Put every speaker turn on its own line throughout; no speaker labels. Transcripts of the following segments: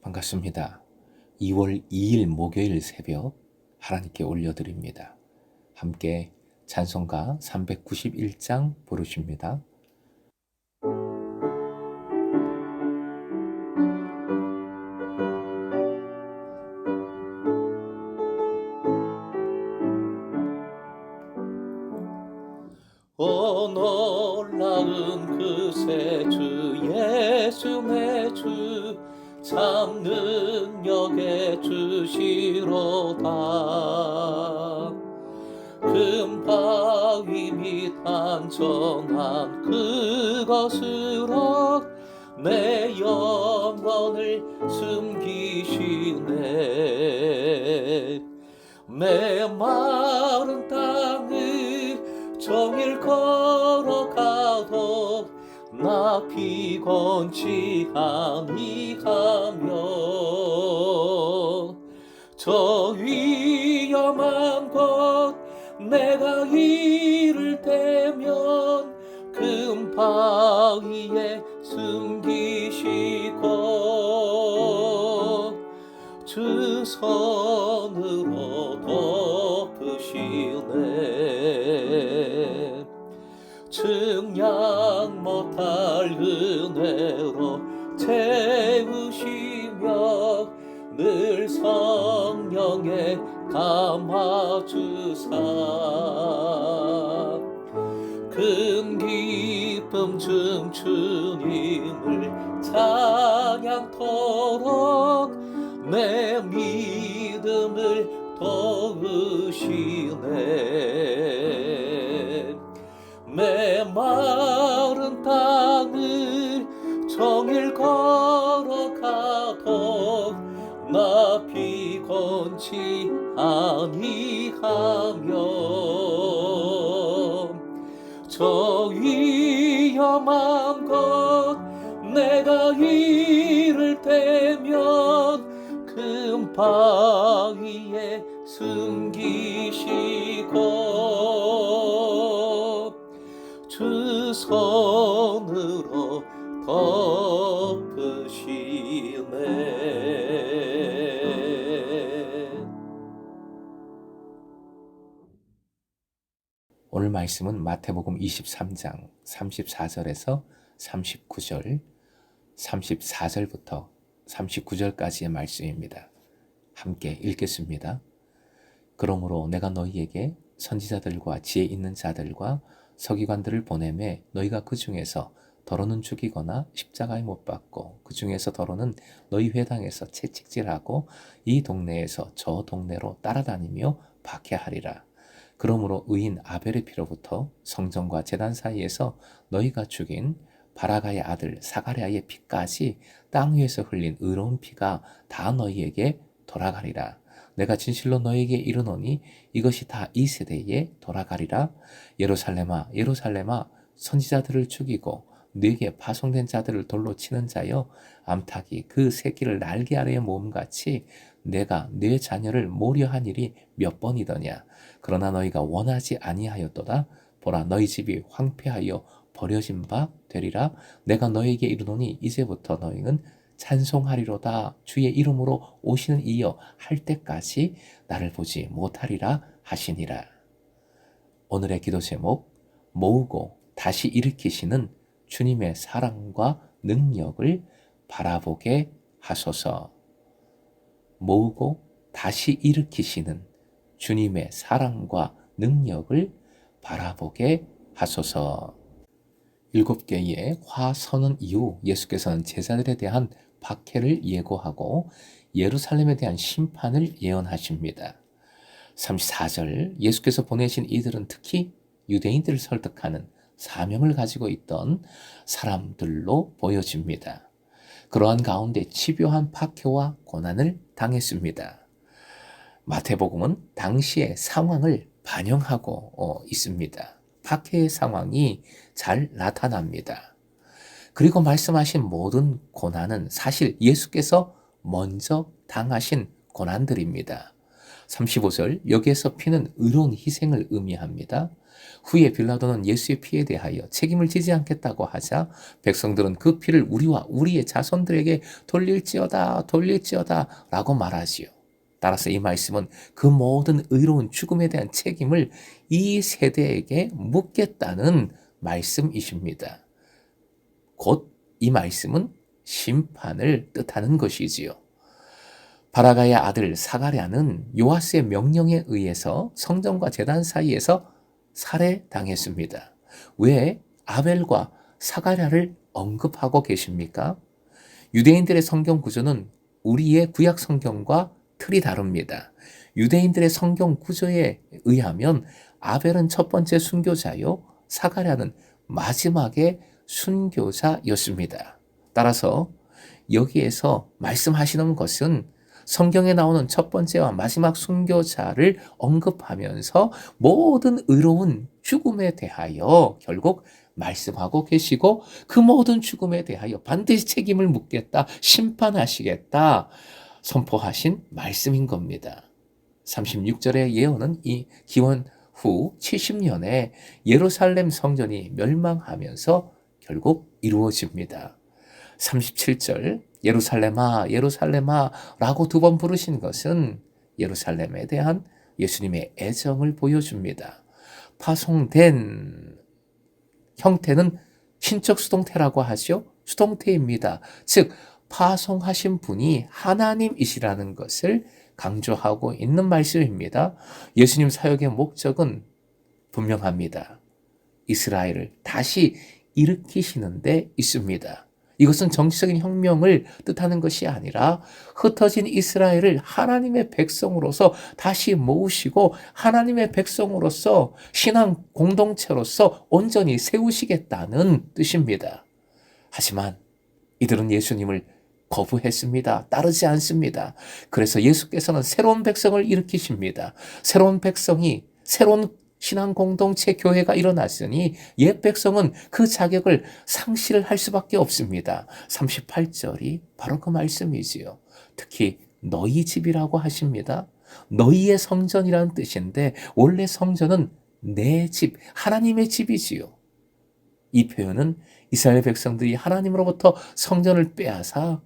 반갑습니다. 2월 2일 목요일 새벽 하나님께 올려드립니다. 함께 찬송가 391장 부르십니다.
오 놀라운 그새 주 예수 내 주 참 능력의 주시로다. 금바위 및 안전한 그것으로 내 영혼을 숨기시네. 메마른 땅을 종일 걸어가도 나 피곤치 아니하며 저 위험한 곳 내가 이를 대면 금바위에 숨기시고 주 손으로 덮으시네. 측량 못할 은혜로 채우시며 늘 성령에 감아주사 큰 기쁨 중 주님을 찬양토록 내 믿음을 도우시네. 메마른 땅을 종일 걸어가도 나 피곤치 아니하며 저 위험한 곳 내가 이를 대면 금바위에 숨기시고 주 손으로 덮으시네.
오늘 말씀은 마태복음 23장 34절에서 39절, 34절부터 39절까지의 말씀입니다. 함께 읽겠습니다. 그러므로 내가 너희에게 선지자들과 지혜 있는 자들과 서기관들을 보내매 너희가 그 중에서 더러는 죽이거나 십자가에 못 박고 그 중에서 더러는 너희 회당에서 채찍질하고 이 동네에서 저 동네로 따라다니며 박해하리라. 그러므로 의인 아벨의 피로부터 성전과 제단 사이에서 너희가 죽인 바라가의 아들 사가랴의 피까지 땅 위에서 흘린 의로운 피가 다 너희에게 돌아가리라. 내가 진실로 너희에게 이르노니 이것이 다 이 세대에 돌아가리라. 예루살렘아 예루살렘아 선지자들을 죽이고 네게 파송된 자들을 돌로 치는 자여 암탉이 그 새끼를 날개 아래에 모음같이 내가 네 자녀를 모려한 일이 몇 번이더냐. 그러나 너희가 원하지 아니하였도다. 보라 너희 집이 황폐하여 버려진 바 되리라. 내가 너희에게 이르노니 이제부터 너희는 찬송하리로다. 주의 이름으로 오시는 이여 할 때까지 나를 보지 못하리라 하시니라. 오늘의 기도 제목, 모으고 다시 일으키시는 주님의 사랑과 능력을 바라보게 하소서. 모으고 다시 일으키시는 주님의 사랑과 능력을 바라보게 하소서. 7개의 화선언 이후 예수께서는 제자들에 대한 박해를 예고하고 예루살렘에 대한 심판을 예언하십니다. 34절 예수께서 보내신 이들은 특히 유대인들을 설득하는 사명을 가지고 있던 사람들로 보여집니다. 그러한 가운데 집요한 박해와 고난을 당했습니다. 마태복음은 당시의 상황을 반영하고 있습니다. 박해의 상황이 잘 나타납니다. 그리고 말씀하신 모든 고난은 사실 예수께서 먼저 당하신 고난들입니다. 35절, 여기에서 피는 의로운 희생을 의미합니다. 후에 빌라도는 예수의 피에 대하여 책임을 지지 않겠다고 하자 백성들은 그 피를 우리와 우리의 자손들에게 돌릴지어다 라고 말하지요. 따라서 이 말씀은 그 모든 의로운 죽음에 대한 책임을 이 세대에게 묻겠다는 말씀이십니다. 곧 이 말씀은 심판을 뜻하는 것이지요. 바라가의 아들 사가랴는 요아스의 명령에 의해서 성전과 제단 사이에서 살해당했습니다. 왜 아벨과 사가랴를 언급하고 계십니까? 유대인들의 성경 구조는 우리의 구약 성경과 틀이 다릅니다. 유대인들의 성경 구조에 의하면 아벨은 첫 번째 순교자요, 사가랴는 마지막에 순교자였습니다. 따라서 여기에서 말씀하시는 것은 성경에 나오는 첫 번째와 마지막 순교자를 언급하면서 모든 의로운 죽음에 대하여 결국 말씀하고 계시고 그 모든 죽음에 대하여 반드시 책임을 묻겠다, 심판하시겠다 선포하신 말씀인 겁니다. 36절의 예언은 이 기원 후 70년에 예루살렘 성전이 멸망하면서 결국 이루어집니다. 37절, 예루살렘아 예루살렘아 라고 두 번 부르신 것은 예루살렘에 대한 예수님의 애정을 보여줍니다. 파송된 형태는 신적 수동태라고 하죠. 수동태입니다. 즉 파송하신 분이 하나님이시라는 것을 강조하고 있는 말씀입니다. 예수님 사역의 목적은 분명합니다. 이스라엘을 다시 일으키시는 데 있습니다. 이것은 정치적인 혁명을 뜻하는 것이 아니라 흩어진 이스라엘을 하나님의 백성으로서 다시 모으시고 하나님의 백성으로서 신앙 공동체로서 온전히 세우시겠다는 뜻입니다. 하지만 이들은 예수님을 거부했습니다. 따르지 않습니다. 그래서 예수께서는 새로운 백성을 일으키십니다. 새로운 백성이 새로운 신앙 공동체 교회가 일어났으니 옛 백성은 그 자격을 상실할 수밖에 없습니다. 38절이 바로 그 말씀이지요. 특히 너희 집이라고 하십니다. 너희의 성전이라는 뜻인데 원래 성전은 내 집, 하나님의 집이지요. 이 표현은 이스라엘 백성들이 하나님으로부터 성전을 빼앗아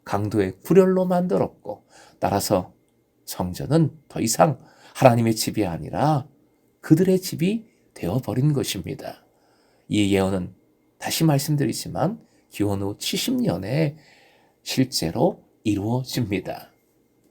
강도의 굴열로 만들었고 따라서 성전은 더 이상 하나님의 집이 아니라 그들의 집이 되어버린 것입니다. 이 예언은 다시 말씀드리지만 기원 후 70년에 실제로 이루어집니다.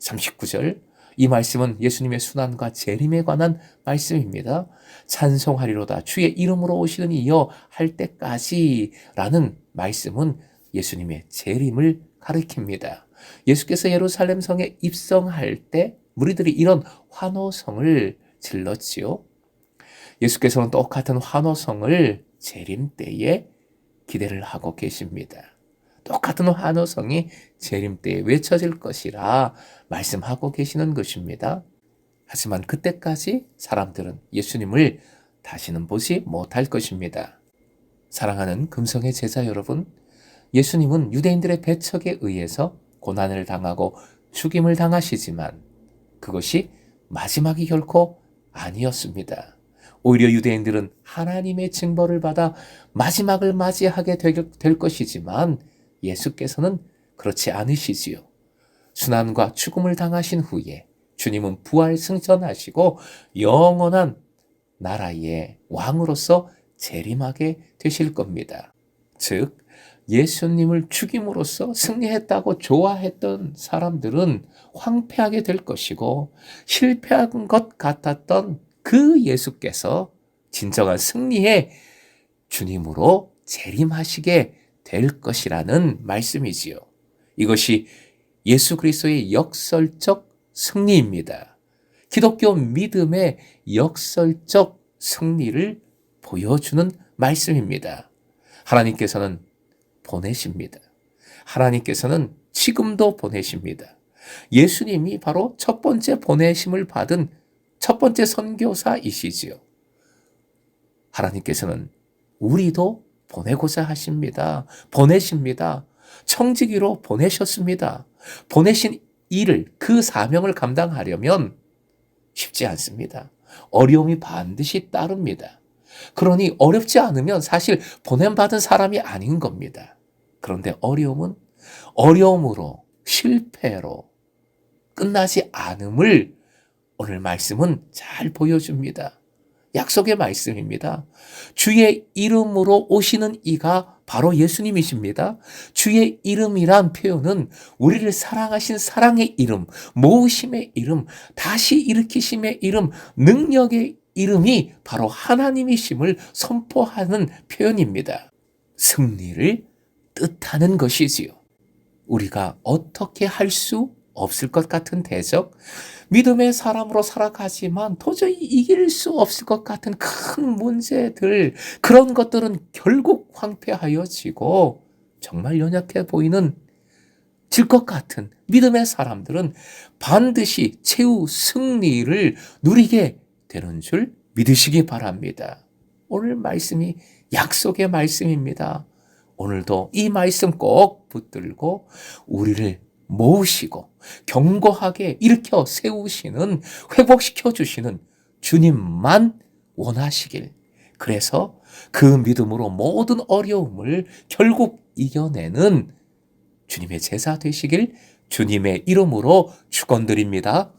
39절, 이 말씀은 예수님의 순환과 재림에 관한 말씀입니다. 찬송하리로다 주의 이름으로 오시는 이여 할 때까지 라는 말씀은 예수님의 재림을 가리킵니다. 예수께서 예루살렘 성에 입성할 때 무리들이 이런 환호성을 질렀지요. 예수께서는 똑같은 환호성을 재림 때에 기대를 하고 계십니다. 똑같은 환호성이 재림 때에 외쳐질 것이라 말씀하고 계시는 것입니다. 하지만 그때까지 사람들은 예수님을 다시는 보지 못할 것입니다. 사랑하는 금성의 제자 여러분, 예수님은 유대인들의 배척에 의해서 고난을 당하고 죽임을 당하시지만 그것이 마지막이 결코 아니었습니다. 오히려 유대인들은 하나님의 징벌을 받아 마지막을 맞이하게 될 것이지만 예수께서는 그렇지 않으시지요. 순환과 죽음을 당하신 후에 주님은 부활 승천하시고 영원한 나라의 왕으로서 재림하게 되실 겁니다. 즉 예수님을 죽임으로써 승리했다고 좋아했던 사람들은 황폐하게 될 것이고 실패한 것 같았던 그 예수께서 진정한 승리의 주님으로 재림하시게 될 것이라는 말씀이지요. 이것이 예수 그리스도의 역설적 승리입니다. 기독교 믿음의 역설적 승리를 보여주는 말씀입니다. 하나님께서는 보내십니다. 하나님께서는 지금도 보내십니다. 예수님이 바로 첫 번째 보내심을 받은 첫 번째 선교사이시지요. 하나님께서는 우리도 보내고자 하십니다. 보내십니다. 청지기로 보내셨습니다. 보내신 일을, 그 사명을 감당하려면 쉽지 않습니다. 어려움이 반드시 따릅니다. 그러니 어렵지 않으면 사실 보냄받은 사람이 아닌 겁니다. 그런데 어려움은 어려움으로, 실패로 끝나지 않음을 오늘 말씀은 잘 보여줍니다. 약속의 말씀입니다. 주의 이름으로 오시는 이가 바로 예수님이십니다. 주의 이름이란 표현은 우리를 사랑하신 사랑의 이름, 모으심의 이름, 다시 일으키심의 이름, 능력의 이름이 바로 하나님이심을 선포하는 표현입니다. 승리를 뜻하는 것이지요. 우리가 어떻게 할 수 없을 것 같은 대적, 믿음의 사람으로 살아가지만 도저히 이길 수 없을 것 같은 큰 문제들, 그런 것들은 결국 황폐하여지고 정말 연약해 보이는 질 것 같은 믿음의 사람들은 반드시 최후 승리를 누리게 되는 줄 믿으시기 바랍니다. 오늘 말씀이 약속의 말씀입니다. 오늘도 이 말씀 꼭 붙들고 우리를 모으시고 견고하게 일으켜 세우시는, 회복시켜 주시는 주님만 원하시길. 그래서 그 믿음으로 모든 어려움을 결국 이겨내는 주님의 제자 되시길 주님의 이름으로 축원드립니다.